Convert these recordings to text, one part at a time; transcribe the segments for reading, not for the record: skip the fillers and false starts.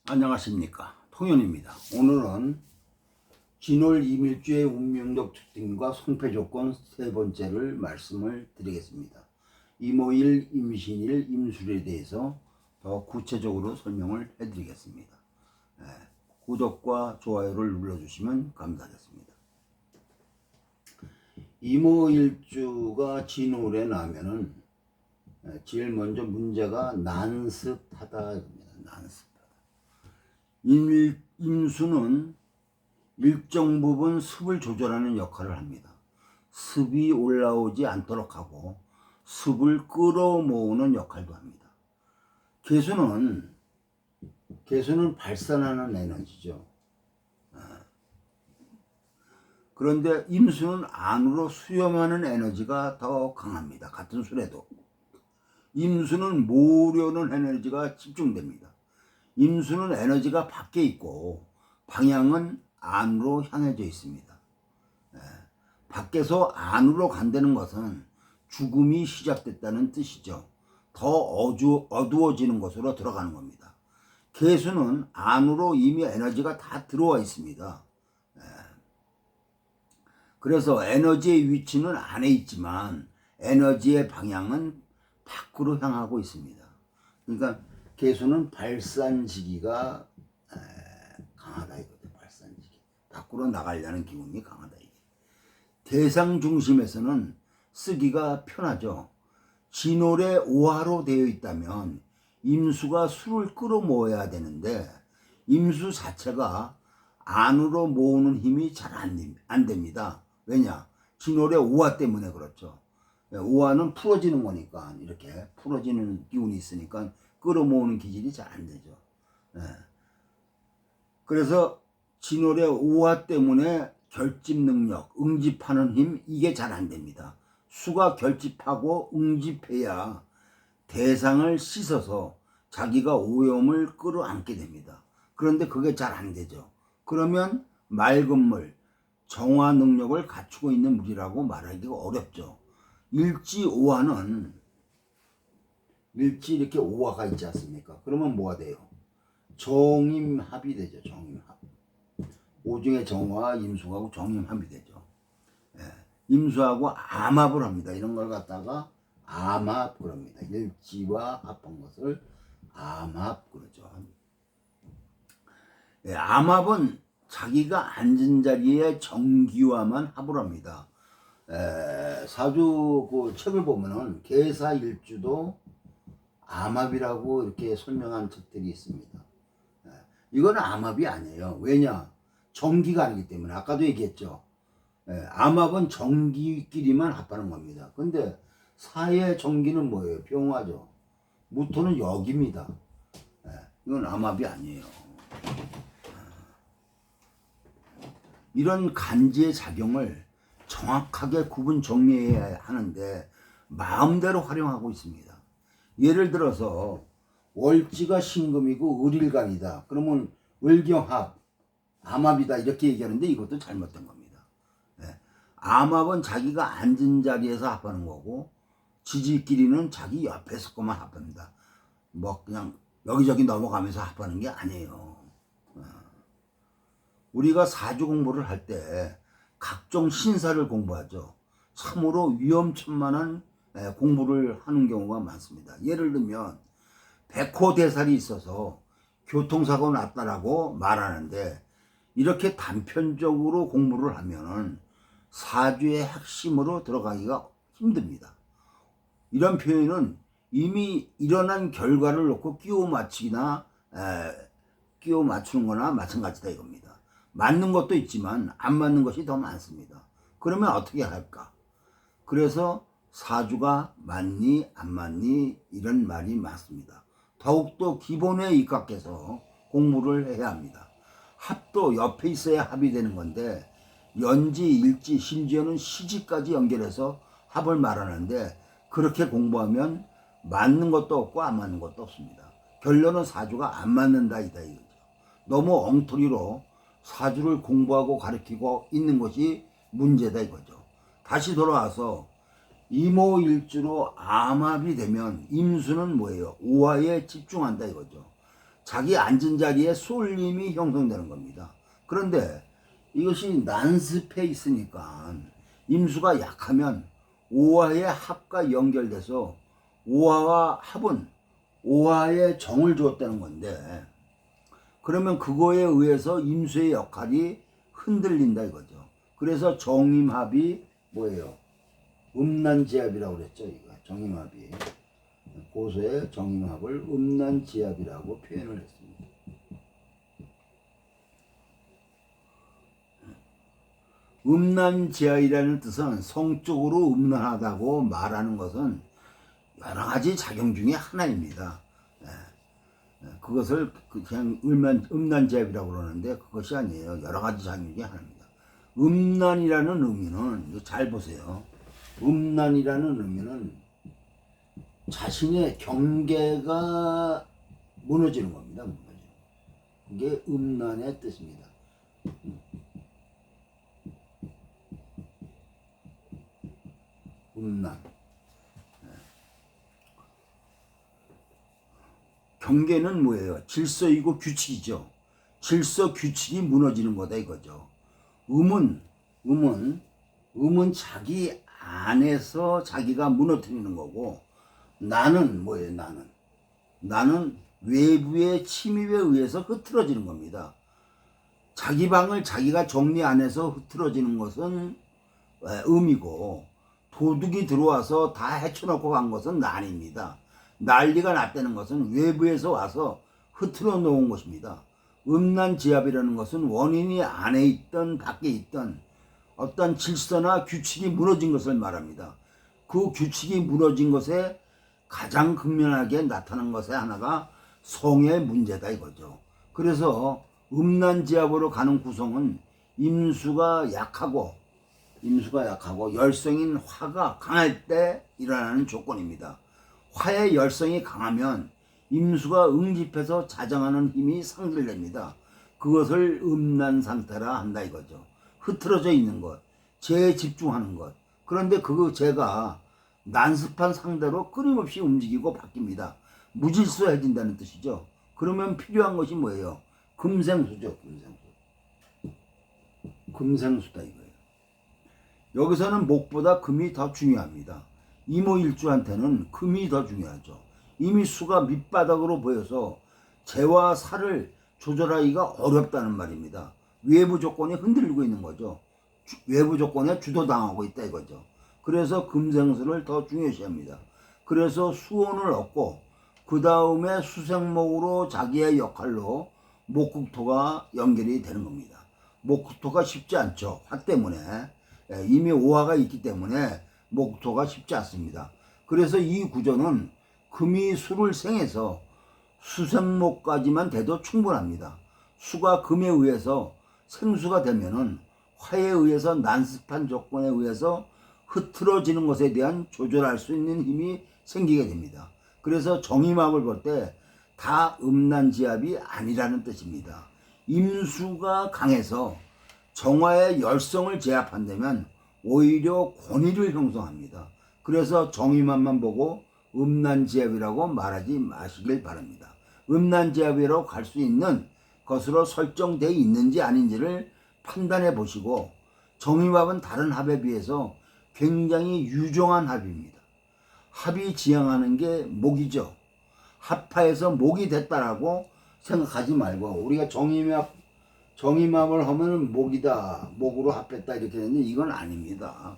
안녕하십니까, 통연입니다. 오늘은 진월 이밀주의 운명적 특징과 성패 조건 세 번째를 말씀을 드리겠습니다. 이모일, 임신일, 임술에 대해서 더 구체적으로 설명을 해드리겠습니다. 구독과 좋아요를 눌러주시면 감사하겠습니다. 이모일주가 진월에 나면은 제일 먼저 문제가 난습하다입니다. 난습. 임수는 일정 부분 습을 조절하는 역할을 합니다. 습이 올라오지 않도록 하고 습을 끌어모으는 역할도 합니다. 개수는 발산하는 에너지죠. 그런데 임수는 안으로 수렴하는 에너지가 더 강합니다. 같은 술에도. 임수는 모으려는 에너지가 집중됩니다. 임수는 에너지가 밖에 있고 방향은 안으로 향해져 있습니다. 밖에서 안으로 간다는 것은 죽음이 시작됐다는 뜻이죠. 더 어두워지는 곳으로 들어가는 겁니다. 개수는 안으로 이미 에너지가 다 들어와 있습니다. 그래서 에너지의 위치는 안에 있지만 에너지의 방향은 밖으로 향하고 있습니다. 그러니까 개수는 발산 시기가 강하다 이거죠. 발산 시기. 밖으로 나가려는 기운이 강하다 이게. 대상 중심에서는 쓰기가 편하죠. 진월에 오화로 되어 있다면 임수가 술을 끌어모아야 되는데 임수 자체가 안으로 모으는 힘이 잘 안 됩니다. 왜냐? 진월에 오화 때문에 그렇죠. 오화는 풀어지는 거니까 이렇게 풀어지는 기운이 있으니까 끌어모으는 기질이 잘 안 되죠. 그래서 진월의 오화 때문에 결집 능력, 응집하는 힘 이게 잘 안 됩니다. 수가 결집하고 응집해야 대상을 씻어서 자기가 오염을 끌어안게 됩니다. 그런데 그게 잘 안 되죠. 그러면 맑은 물, 정화 능력을 갖추고 있는 물이라고 말하기가 어렵죠. 일지 이렇게 오화가 있지 않습니까? 그러면 뭐가 돼요? 정임합이 되죠. 정임합. 오중에 정화와 임수하고 정임합이 되죠. 임수하고 암합을 합니다. 이런 걸 갖다가 암합 그럽니다. 일지와 합한 것을 암합 그러죠. 암합은 자기가 앉은 자리에 정기와만 합을 합니다. 사주 그 책을 보면은 계사일주도 암합이라고 이렇게 설명한 책들이 있습니다. 이거는 암합이 아니에요. 왜냐? 정기가 아니기 때문에. 아까도 얘기했죠. 암합은 정기끼리만 합하는 겁니다. 근데 사의 정기는 뭐예요? 병화죠. 무토는 역입니다. 이건 암합이 아니에요. 이런 간지의 작용을 정확하게 구분 정리해야 하는데 마음대로 활용하고 있습니다. 예를 들어서 월지가 신금이고 을일간이다. 그러면 을경합, 암합이다 이렇게 얘기하는데 이것도 잘못된 겁니다. 암합은 자기가 앉은 자리에서 합하는 거고 지지끼리는 자기 옆에서 것만 합합니다. 뭐 그냥 여기저기 넘어가면서 합하는 게 아니에요. 우리가 사주 공부를 할 때 각종 신사를 공부하죠. 참으로 위험천만한 공부를 하는 경우가 많습니다. 예를 들면 백호대살이 있어서 교통사고 났다라고 말하는데 이렇게 단편적으로 공부를 하면은 사주의 핵심으로 들어가기가 힘듭니다. 이런 표현은 이미 일어난 결과를 놓고 끼워 맞추는 거나 마찬가지다 이겁니다. 맞는 것도 있지만 안 맞는 것이 더 많습니다. 그러면 어떻게 할까? 그래서 사주가 맞니 안 맞니 이런 말이 많습니다. 더욱더 기본에 입각해서 공부를 해야 합니다. 합도 옆에 있어야 합이 되는 건데 연지, 일지, 심지어는 시지까지 연결해서 합을 말하는데 그렇게 공부하면 맞는 것도 없고 안 맞는 것도 없습니다. 결론은 사주가 안 맞는다 이다 이거죠. 너무 엉터리로 사주를 공부하고 가르치고 있는 것이 문제다 이거죠. 다시 돌아와서 이모일주로 암합이 되면 임수는 뭐예요? 오화에 집중한다 이거죠. 자기 앉은 자리에 쏠림이 형성되는 겁니다. 그런데 이것이 난습해 있으니까 임수가 약하면 오화의 합과 연결돼서 오화와 합은 오화의 정을 주었다는 건데, 그러면 그거에 의해서 임수의 역할이 흔들린다 이거죠. 그래서 정임합이 뭐예요? 음란지합이라고 그랬죠. 이거 정임합이 고소의 정임합을 음란지합이라고 표현을 했습니다. 음란지합이라는 뜻은 성적으로 음란하다고 말하는 것은 여러 가지 작용 중에 하나입니다. 그것을 그냥 음란지합이라고 그러는데 그것이 아니에요. 여러 가지 작용 중에 하나입니다. 음란이라는 의미는 잘 보세요. 음란이라는 의미는 자신의 경계가 무너지는 겁니다. 그게 음란의 뜻입니다. 음란. 경계는 뭐예요? 질서이고 규칙이죠. 질서 규칙이 무너지는 거다 이거죠. 음은 자기 안에서 자기가 무너뜨리는 거고, 나는 뭐예요? 나는 외부의 침입에 의해서 흐트러지는 겁니다. 자기 방을 자기가 정리 안 해서 흐트러지는 것은 음이고, 도둑이 들어와서 다 헤쳐놓고 간 것은 난입니다. 난리가 났다는 것은 외부에서 와서 흐트러 놓은 것입니다. 음란지합이라는 것은 원인이 안에 있던 밖에 있던 어떤 질서나 규칙이 무너진 것을 말합니다. 그 규칙이 무너진 것에 가장 극명하게 나타난 것의 하나가 성의 문제다 이거죠. 그래서 음란지합으로 가는 구성은 임수가 약하고 열성인 화가 강할 때 일어나는 조건입니다. 화의 열성이 강하면 임수가 응집해서 자정하는 힘이 상실됩니다. 그것을 음란 상태라 한다 이거죠. 흐트러져 있는 것, 재에 집중하는 것. 그런데 그 재가 난습한 상대로 끊임없이 움직이고 바뀝니다. 무질서해진다는 뜻이죠. 그러면 필요한 것이 뭐예요? 금생수죠. 금생수다 이거예요. 여기서는 목보다 금이 더 중요합니다. 이모일주한테는 금이 더 중요하죠. 이미 수가 밑바닥으로 보여서 재와 살을 조절하기가 어렵다는 말입니다. 외부 조건이 흔들리고 있는 거죠. 외부 조건에 주도당하고 있다 이거죠. 그래서 금생수를 더 중요시합니다. 그래서 수온을 얻고 그 다음에 수생목으로 자기의 역할로 목국토가 연결이 되는 겁니다. 목국토가 쉽지 않죠. 화 때문에. 이미 오화가 있기 때문에 목토가 쉽지 않습니다. 그래서 이 구조는 금이 수를 생해서 수생목까지만 돼도 충분합니다. 수가 금에 의해서 생수가 되면은 화에 의해서 난습한 조건에 의해서 흐트러지는 것에 대한 조절할 수 있는 힘이 생기게 됩니다. 그래서 정임합을 볼 때 다 음란지합이 아니라는 뜻입니다. 임수가 강해서 정화의 열성을 제압한다면 오히려 권위를 형성합니다. 그래서 정임합만 보고 음란지합이라고 말하지 마시길 바랍니다. 음란지합이라고 갈 수 있는 것으로 설정되어 있는지 아닌지를 판단해 보시고, 정임합은 다른 합에 비해서 굉장히 유종한 합입니다. 합이 지향하는 게 목이죠. 합파에서 목이 됐다라고 생각하지 말고, 우리가 정임합을 하면 목이다, 목으로 합했다 이렇게 되는데 이건 아닙니다.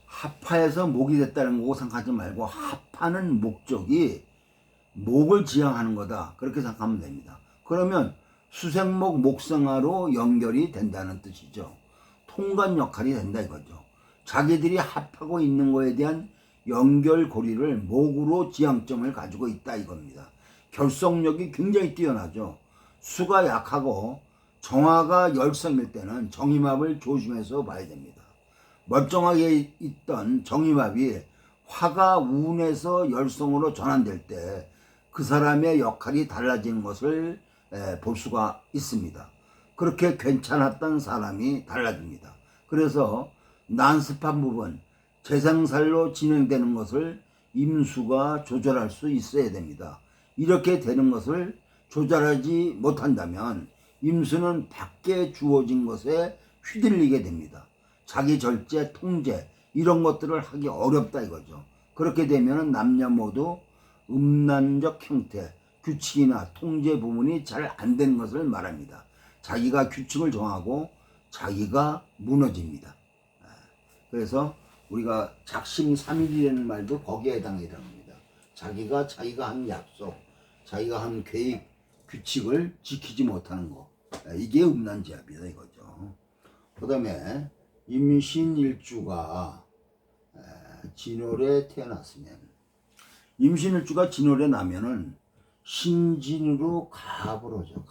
합파에서 목이 됐다는 거고 생각하지 말고, 합하는 목적이 목을 지향하는 거다 그렇게 생각하면 됩니다. 그러면 수생목 목성화로 연결이 된다는 뜻이죠. 통관 역할이 된다 이거죠. 자기들이 합하고 있는 거에 대한 연결고리를 목으로 지향점을 가지고 있다 이겁니다. 결속력이 굉장히 뛰어나죠. 수가 약하고 정화가 열성일 때는 정임합을 조심해서 봐야 됩니다. 멀쩡하게 있던 정임합이 화가 운에서 열성으로 전환될 때 그 사람의 역할이 달라지는 것을 볼 수가 있습니다. 그렇게 괜찮았던 사람이 달라집니다. 그래서 난습한 부분, 재생살로 진행되는 것을 임수가 조절할 수 있어야 됩니다. 이렇게 되는 것을 조절하지 못한다면 임수는 밖에 주어진 것에 휘둘리게 됩니다. 자기 절제, 통제 이런 것들을 하기 어렵다 이거죠. 그렇게 되면 남녀 모두 음란적 형태, 규칙이나 통제 부분이 잘 안 되는 것을 말합니다. 자기가 규칙을 정하고 자기가 무너집니다. 그래서 우리가 작심삼일이라는 말도 거기에 해당합니다. 자기가 한 약속, 자기가 한 계획, 규칙을 지키지 못하는 거, 이게 음란지합이다 이거죠. 그 다음에 임신일주가 진월에 태어났으면, 임신일주가 진월에 나면은 신진으로 갑을 오죠.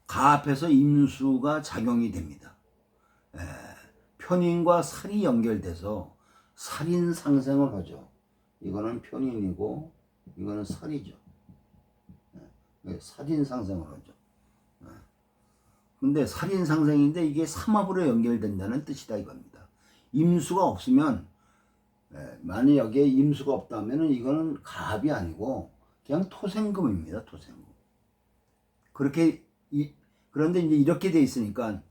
갑에서 임수가 작용이 됩니다. 편인과 살이 연결돼서 살인 상생을 하죠. 이거는 편인이고 이거는 살이죠. 살인 상생을 하죠. 근데 살인 상생인데 이게 삼합으로 연결된다는 뜻이다 이겁니다. 임수가 없으면, 만약 여기에 임수가 없다면은 이거는 갑이 아니고 그냥 토생금입니다. 토생금. 그런데 이제 이렇게 돼 있으니까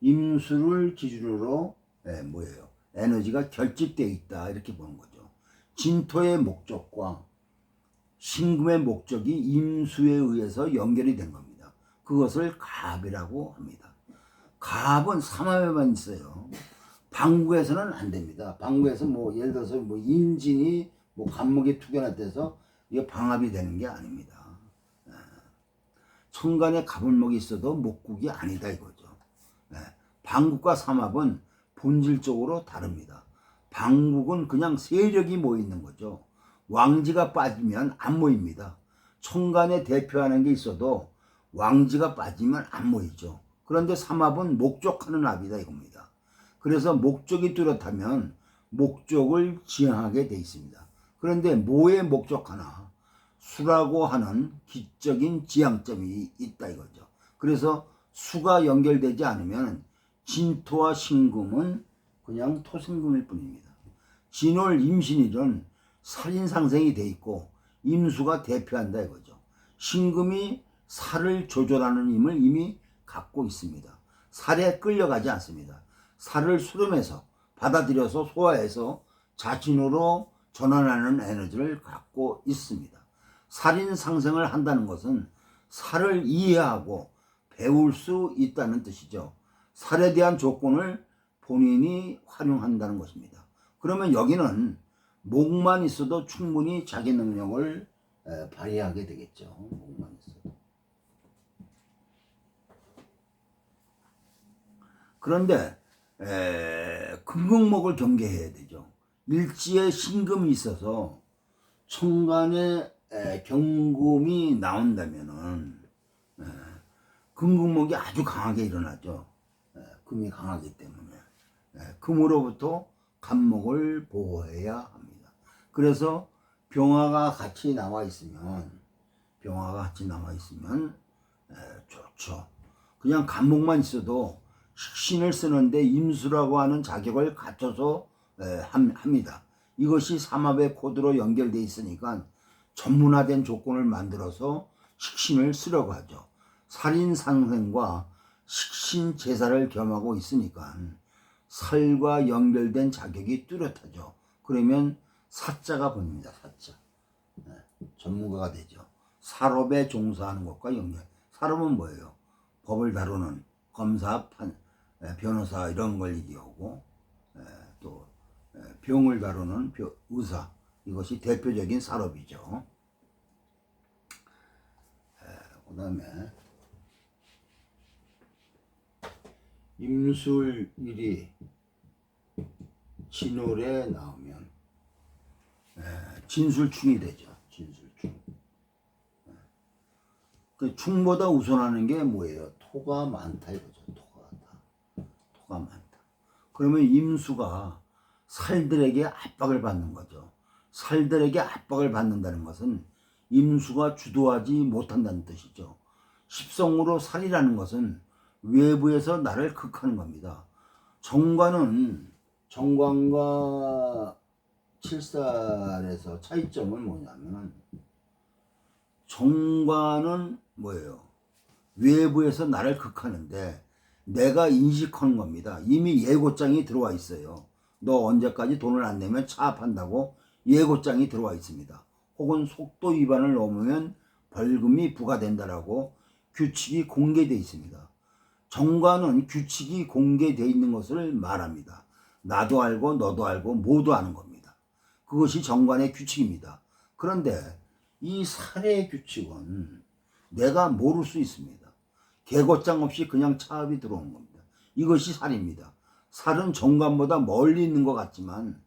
임수를 기준으로 에너지가 결집되어 있다 이렇게 보는 거죠. 진토의 목적과 신금의 목적이 임수에 의해서 연결이 된 겁니다. 그것을 갑이라고 합니다. 갑은 삼합에만 있어요. 방국에서는 안 됩니다. 방국에서 예를 들어서 인진이 갑목에 투견화돼서 이게 방합이 되는 게 아닙니다. 천간에 갑을목이 있어도 목국이 아니다 이거죠. 방국과 삼합은 본질적으로 다릅니다. 방국은 그냥 세력이 모이는 거죠. 왕지가 빠지면 안 모입니다. 천간에 대표하는 게 있어도 왕지가 빠지면 안 모이죠. 그런데 삼합은 목적하는 합이다 이겁니다. 그래서 목적이 뚜렷하면 목적을 지향하게 돼 있습니다. 그런데 뭐에 목적하나? 수라고 하는 기적인 지향점이 있다 이거죠. 그래서 수가 연결되지 않으면 진토와 신금은 그냥 토생금일 뿐입니다. 진월 임신일은 살인상생이 돼 있고 임수가 대표한다 이거죠. 신금이 살을 조절하는 힘을 이미 갖고 있습니다. 살에 끌려가지 않습니다. 살을 수렴해서 받아들여서 소화해서 자신으로 전환하는 에너지를 갖고 있습니다. 살인 상생을 한다는 것은 살을 이해하고 배울 수 있다는 뜻이죠. 살에 대한 조건을 본인이 활용한다는 것입니다. 그러면 여기는 목만 있어도 충분히 자기 능력을 발휘하게 되겠죠. 목만 있어도. 그런데 금극목을 경계해야 되죠. 일지에 신금이 있어서 천간에 경금이 나온다면은 금극목이 아주 강하게 일어나죠. 금이 강하기 때문에 금으로부터 간목을 보호해야 합니다. 그래서 병화가 같이 나와 있으면 좋죠. 그냥 간목만 있어도 식신을 쓰는데 임수라고 하는 자격을 갖춰서 합니다. 이것이 삼합의 코드로 연결되어 있으니까 전문화된 조건을 만들어서 식신을 쓰려고 하죠. 살인상생과 식신 제사를 겸하고 있으니까 살과 연결된 자격이 뚜렷하죠. 그러면 사자가 보입니다. 사자. 전문가가 되죠. 사업에 종사하는 것과 연결. 사업은 뭐예요? 법을 다루는 검사, 변호사 이런 걸 얘기하고, 또 병을 다루는 의사, 이것이 대표적인 산업이죠. 그 다음에 임술일이 진월에 나오면 진술충이 되죠. 진술충. 그 충보다 우선하는 게 뭐예요? 토가 많다 이거죠. 토가 많다. 그러면 임수가 살들에게 압박을 받는 거죠. 살들에게 압박을 받는다는 것은 임수가 주도하지 못한다는 뜻이죠. 십성으로 살이라는 것은 외부에서 나를 극하는 겁니다. 정관은 정관과 칠살에서 차이점은 뭐냐면 정관은 뭐예요? 외부에서 나를 극하는데 내가 인식하는 겁니다. 이미 예고장이 들어와 있어요. 너 언제까지 돈을 안 내면 차압한다고 예고장이 들어와 있습니다. 혹은 속도 위반을 넘으면 벌금이 부과된다라고 규칙이 공개되어 있습니다. 정관은 규칙이 공개되어 있는 것을 말합니다. 나도 알고 너도 알고 모두 아는 겁니다. 그것이 정관의 규칙입니다. 그런데 이 살의 규칙은 내가 모를 수 있습니다. 계고장 없이 그냥 차압이 들어오는 겁니다. 이것이 살입니다. 살은 정관보다 멀리 있는 것 같지만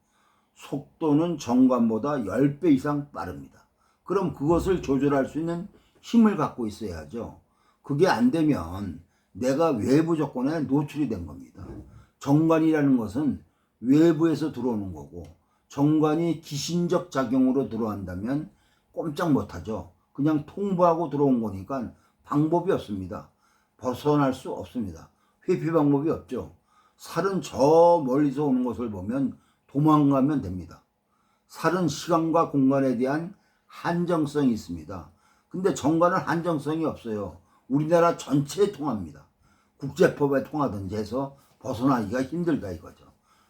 속도는 정관보다 10배 이상 빠릅니다. 그럼 그것을 조절할 수 있는 힘을 갖고 있어야죠. 그게 안 되면 내가 외부 조건에 노출이 된 겁니다. 정관이라는 것은 외부에서 들어오는 거고 정관이 기신적 작용으로 들어온다면 꼼짝 못하죠. 그냥 통보하고 들어온 거니까 방법이 없습니다. 벗어날 수 없습니다. 회피 방법이 없죠. 살은 저 멀리서 오는 것을 보면 도망가면 됩니다. 살은 시간과 공간에 대한 한정성이 있습니다. 근데 정관은 한정성이 없어요. 우리나라 전체에 통합니다. 국제법에 통하든지 해서 벗어나기가 힘들다 이거죠.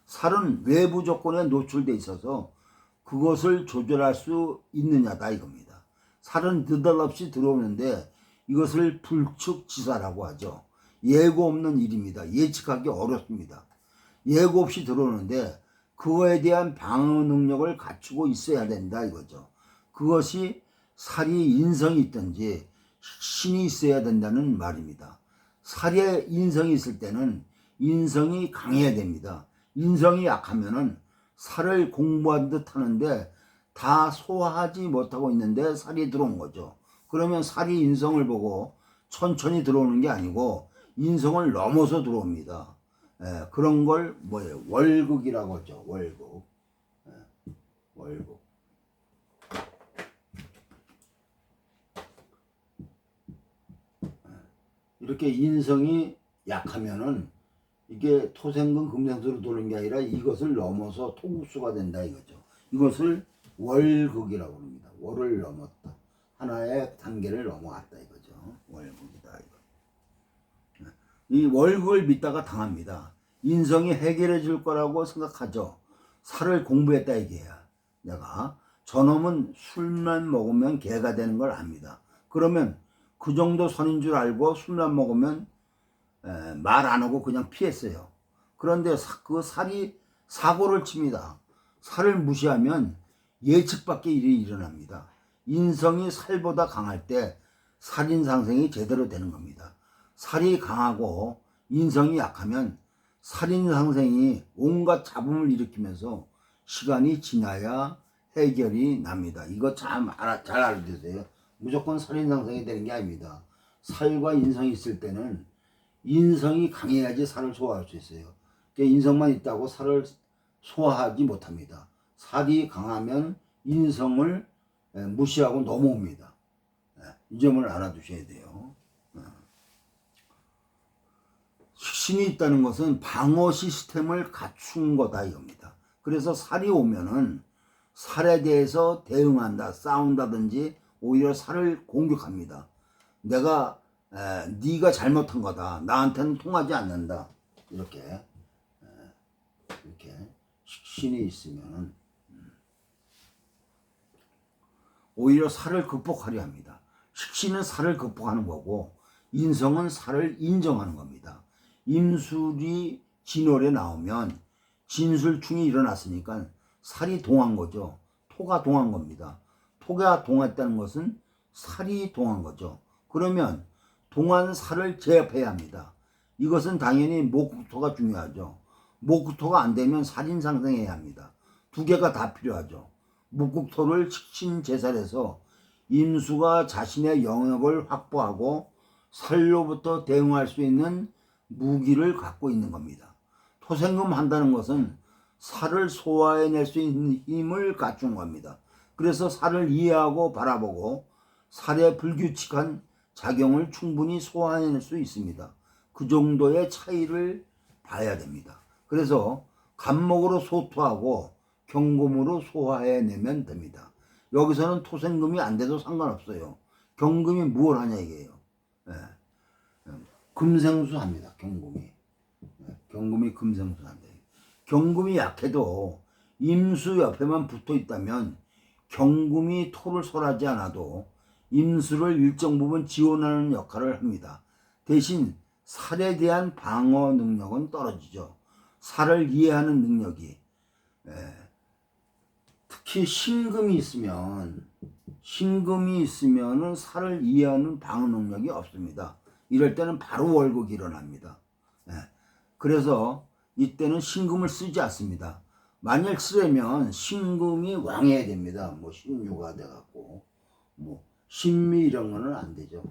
살은 외부 조건에 노출돼 있어서 그것을 조절할 수 있느냐다 이겁니다. 살은 느닷없이 들어오는데 이것을 불축지사라고 하죠. 예고 없는 일입니다. 예측하기 어렵습니다. 예고 없이 들어오는데 그거에 대한 방어 능력을 갖추고 있어야 된다 이거죠. 그것이 살이 인성이 있든지 신이 있어야 된다는 말입니다. 살에 인성이 있을 때는 인성이 강해야 됩니다. 인성이 약하면은 살을 공부한 듯 하는데 다 소화하지 못하고 있는데 살이 들어온 거죠. 그러면 살이 인성을 보고 천천히 들어오는 게 아니고 인성을 넘어서 들어옵니다. 그런 걸 뭐예요? 월극이라고 하죠. 월극. 월극. 이렇게 인성이 약하면은 이게 토생금 금생수로 도는 게 아니라 이것을 넘어서 토국수가 된다 이거죠. 이것을 월극이라고 합니다. 월을 넘었다. 하나의 단계를 넘어갔다 이거죠. 월극이다 이거. 이 월극을 믿다가 당합니다. 인성이 해결해 줄 거라고 생각하죠. 살을 공부했다 이게야. 내가 저놈은 술만 먹으면 개가 되는 걸 압니다. 그러면 그 정도 선인 줄 알고 술만 먹으면 말 안 하고 그냥 피했어요. 그런데 그 살이 사고를 칩니다. 살을 무시하면 예측 밖의 일이 일어납니다. 인성이 살보다 강할 때 살인상생이 제대로 되는 겁니다. 살이 강하고 인성이 약하면 살인상생이 온갖 잡음을 일으키면서 시간이 지나야 해결이 납니다. 이거 잘 알아두세요. 무조건 살인상생이 되는 게 아닙니다. 살과 인성이 있을 때는 인성이 강해야지 살을 소화할 수 있어요. 그러니까 인성만 있다고 살을 소화하지 못합니다. 살이 강하면 인성을 무시하고 넘어옵니다. 이 점을 알아두셔야 돼요. 신이 있다는 것은 방어 시스템을 갖춘 거다 이겁니다. 그래서 살이 오면은 살에 대해서 대응한다, 싸운다든지 오히려 살을 공격합니다. 네가 잘못한 거다. 나한테는 통하지 않는다. 이렇게 신이 있으면 오히려 살을 극복하려 합니다. 식신은 살을 극복하는 거고 인성은 살을 인정하는 겁니다. 임술이 진월에 나오면 진술충이 일어났으니까 살이 동한 거죠. 토가 동한 겁니다. 토가 동했다는 것은 살이 동한 거죠. 그러면 동한 살을 제압해야 합니다. 이것은 당연히 목토가 중요하죠. 목토가 안 되면 살인 상생해야 합니다. 두 개가 다 필요하죠. 목국토를 식신제살해서 임수가 자신의 영역을 확보하고 살로부터 대응할 수 있는 무기를 갖고 있는 겁니다. 토생금 한다는 것은 살을 소화해낼 수 있는 힘을 갖춘 겁니다. 그래서 살을 이해하고 바라보고 살의 불규칙한 작용을 충분히 소화해낼 수 있습니다. 그 정도의 차이를 봐야 됩니다. 그래서 간목으로 소토하고 경금으로 소화해내면 됩니다. 여기서는 토생금이 안 돼도 상관없어요. 경금이 무엇 하냐 이게요. 예. 금생수합니다. 경금이. 경금이 금생수한다. 경금이 약해도 임수 옆에만 붙어 있다면 경금이 토를 설하지 않아도 임수를 일정 부분 지원하는 역할을 합니다. 대신 살에 대한 방어 능력은 떨어지죠. 살을 이해하는 능력이. 특히 신금이 있으면은 살을 이해하는 방어 능력이 없습니다. 이럴 때는 바로 월곡이 일어납니다. 그래서 이때는 신금을 쓰지 않습니다. 만약 쓰려면 신금이 왕해야 됩니다. 뭐 신유가 돼갖고 뭐 신미 이런 거는 안 되죠.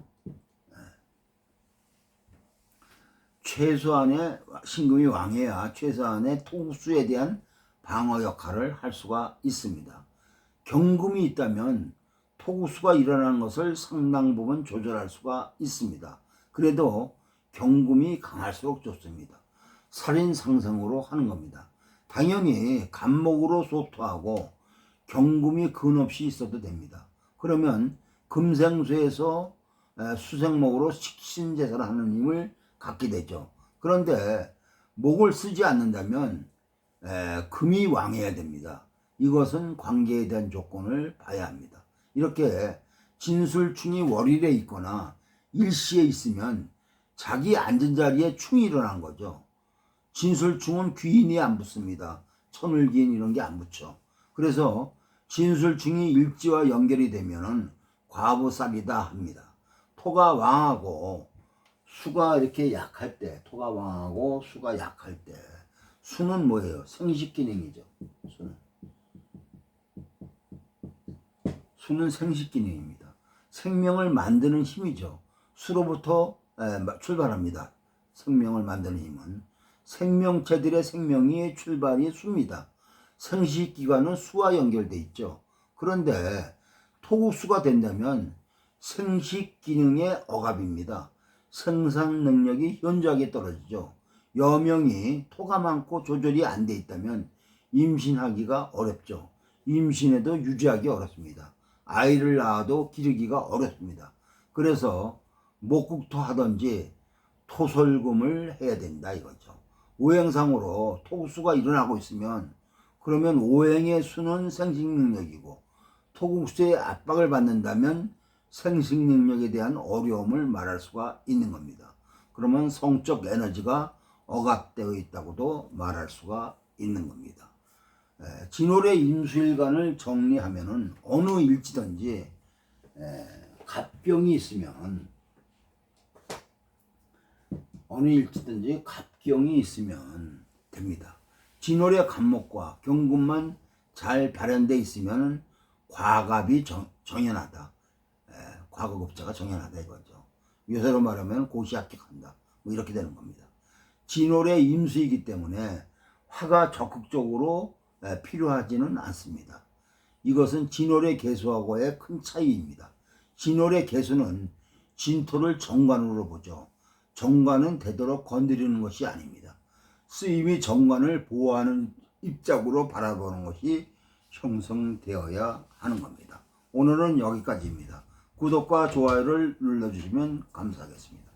최소한의 신금이 왕해야 최소한의 토수에 대한 방어 역할을 할 수가 있습니다. 경금이 있다면 토구수가 일어나는 것을 상당 부분 조절할 수가 있습니다. 그래도 경금이 강할수록 좋습니다. 살인 상승으로 하는 겁니다. 당연히 간목으로 소토하고 경금이 근없이 있어도 됩니다. 그러면 금생수에서 수생목으로 식신제사를 하는 힘을 갖게 되죠. 그런데 목을 쓰지 않는다면 금이 왕해야 됩니다. 이것은 관계에 대한 조건을 봐야 합니다. 이렇게 진술충이 월일에 있거나 일시에 있으면 자기 앉은 자리에 충이 일어난 거죠. 진술충은 귀인이 안 붙습니다. 천을기인 이런 게 안 붙죠. 그래서 진술충이 일지와 연결이 되면은 과부살이다 합니다. 토가 왕하고 수가 이렇게 약할 때, 토가 왕하고 수가 약할 때, 수는 뭐예요? 생식 기능이죠. 수는 생식 기능입니다. 생명을 만드는 힘이죠. 수로부터 출발합니다. 생명을 만드는 힘은 생명체들의 생명이 출발이 수입니다. 생식기관은 수와 연결돼 있죠. 그런데 토구수가 된다면 생식 기능의 억압입니다. 생산 능력이 현저하게 떨어지죠. 여명이 토가 많고 조절이 안 돼 있다면 임신하기가 어렵죠. 임신해도 유지하기 어렵습니다. 아이를 낳아도 기르기가 어렵습니다. 그래서 목국토 하든지 토설금을 해야 된다 이거죠. 오행상으로 토구수가 일어나고 있으면 그러면 오행의 수는 생식 능력이고 토국수의 압박을 받는다면 생식 능력에 대한 어려움을 말할 수가 있는 겁니다. 그러면 성적 에너지가 억압되어 있다고도 말할 수가 있는 겁니다. 진월의 임수일간을 정리하면은 어느 일지든지 갑경이 있으면 됩니다. 진월의 갑목과 경금만 잘 발현되어 있으면 과갑이 정연하다. 과거급자가 정연하다 이거죠. 요새로 말하면 고시합격한다. 뭐 이렇게 되는 겁니다. 진월의 임수이기 때문에 화가 적극적으로 필요하지는 않습니다. 이것은 진월의 개수하고의 큰 차이입니다. 진월의 개수는 진토를 정관으로 보죠. 정관은 되도록 건드리는 것이 아닙니다. 쓰임이 정관을 보호하는 입장으로 바라보는 것이 형성되어야 하는 겁니다. 오늘은 여기까지입니다. 구독과 좋아요를 눌러주시면 감사하겠습니다.